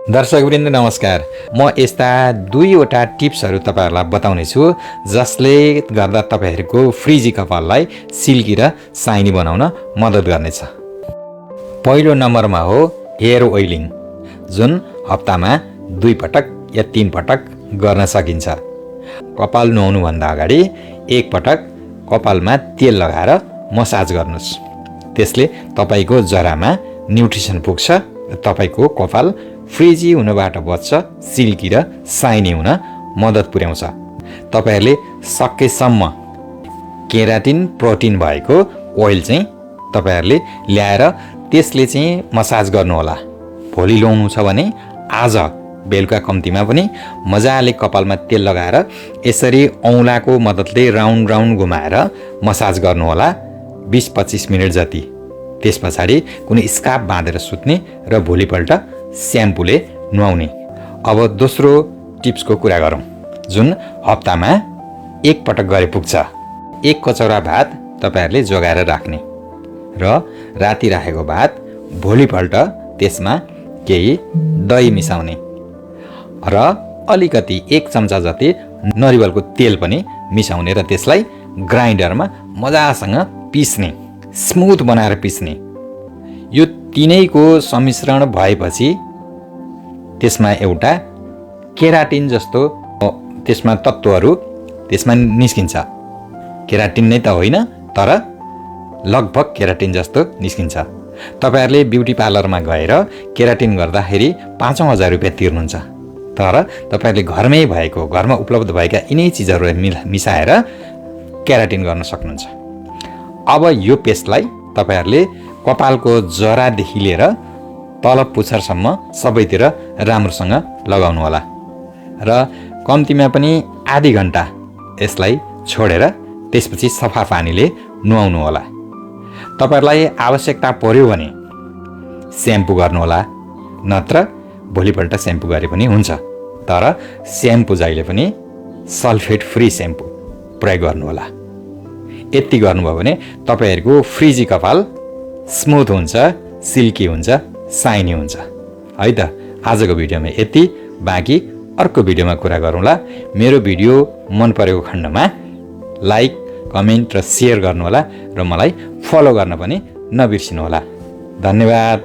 दर्शकवृन्द नमस्कार। म यस्ता दुईवटा टिप्सहरू तपाईहरुलाई बताउने छु जसले गर्दा तपाईहरुको फ्रिजी कपाललाई सिल्की र साइनी बनाउन मद्दत गर्नेछ। पहिलो नम्बरमा हो हेयर ओइलिङ, जुन हप्तामा 2 पटक या 3 पटक गर्न सकिन्छ। कपाल नुहाउनु भन्दा अगाडि एक पटक कपालमा तेल लगाएर मसाज गर्नुस्। त्यसले तपाईको जरामा न्युट्रिसन पुग्छ र तपाईको कपाल फ्रिजी हुनबाट बच्छ, सिल्की र साइनी हुन मद्दत पुर्याउँछ। तपाईहरुले सकेसम्म केराटिन प्रोटिन भएको ओइल चाहिँ तपाईहरुले ल्याएर त्यसले चाहिँ मसाज गर्नु होला। भोलि नुहाउनु छ भने आज बेलुका कम्तीमा पनि मजाले कपालमा तेल लगाएर यसरी औँलाको मद्दतले राउन्ड राउन्ड घुमाएर मसाज गर्नु होला 20-25 मिनेट जति। त्यसपछाडि कुनै स्कार्फ बाँधेर सुत्ने र भोलिपल्ट स्याम्पूले नुहाउने। अब दोस्रो टिप्सको कुरा गरौँ, जुन हप्तामा एक पटक गरे पुग्छ। एक कचौरा भात तपाईहरुले जोगाएर राख्ने र राति राखेको भात भोलिपल्ट त्यसमा केही दही मिसाउने र अलिकति 1 चम्चा जति नरिवलको तेल पनि मिसाउने र त्यसलाई ग्राइन्डरमा मजासँग पिस्ने, स्मुथ बनाएर पिस्ने। यो तीनैको सम्मिश्रण भएपछि त्यसमा एउटा केराटिन जस्तो त्यसमा तत्त्वहरू त्यसमा निस्किन्छ। केराटिन नै त होइन, तर लगभग केराटिन जस्तो निस्किन्छ। तपाईहरुले ब्युटी पार्लरमा गएर केराटिन गर्दाखेरि 5,000 रुपैयाँ तिर्नुहुन्छ, तर तपाईहरुले घरमै भएको, घरमा उपलब्ध भएका यिनै चीजहरू मिसाएर केराटिन गर्न सक्नुहुन्छ। अब यो पेस्टलाई तपाईहरुले कपालको जरादेखि लिएर तल पुच्छरसम्म सबैतिर राम्रोसँग लगाउनु होला र कम्तीमा पनि आधी घण्टा यसलाई छोडेर त्यसपछि सफा पानीले नुहाउनु होला। तपाईहरुलाई आवश्यकता पर्यो भने स्याम्पू गर्नु होला, नत्र भोलिपल्ट स्याम्पू गरे पनि हुन्छ, तर स्याम्पू जहिले पनि सल्फेट फ्री स्याम्पू प्रयोग गर्नु होला। यति गर्नुभयो भने तपाईहरुको फ्रिजी कपाल स्मुथ हुन्छ, सिल्की हुन्छ, साइनी हुन्छ। है त, आजको भिडियोमा यति, बाँकी अर्को भिडियोमा कुरा गरौँला। मेरो भिडियो मन परेको खण्डमा लाइक, कमेन्ट र शेयर गर्नुहोला र मलाई फलो गर्न पनि नबिर्सिनुहोला। धन्यवाद।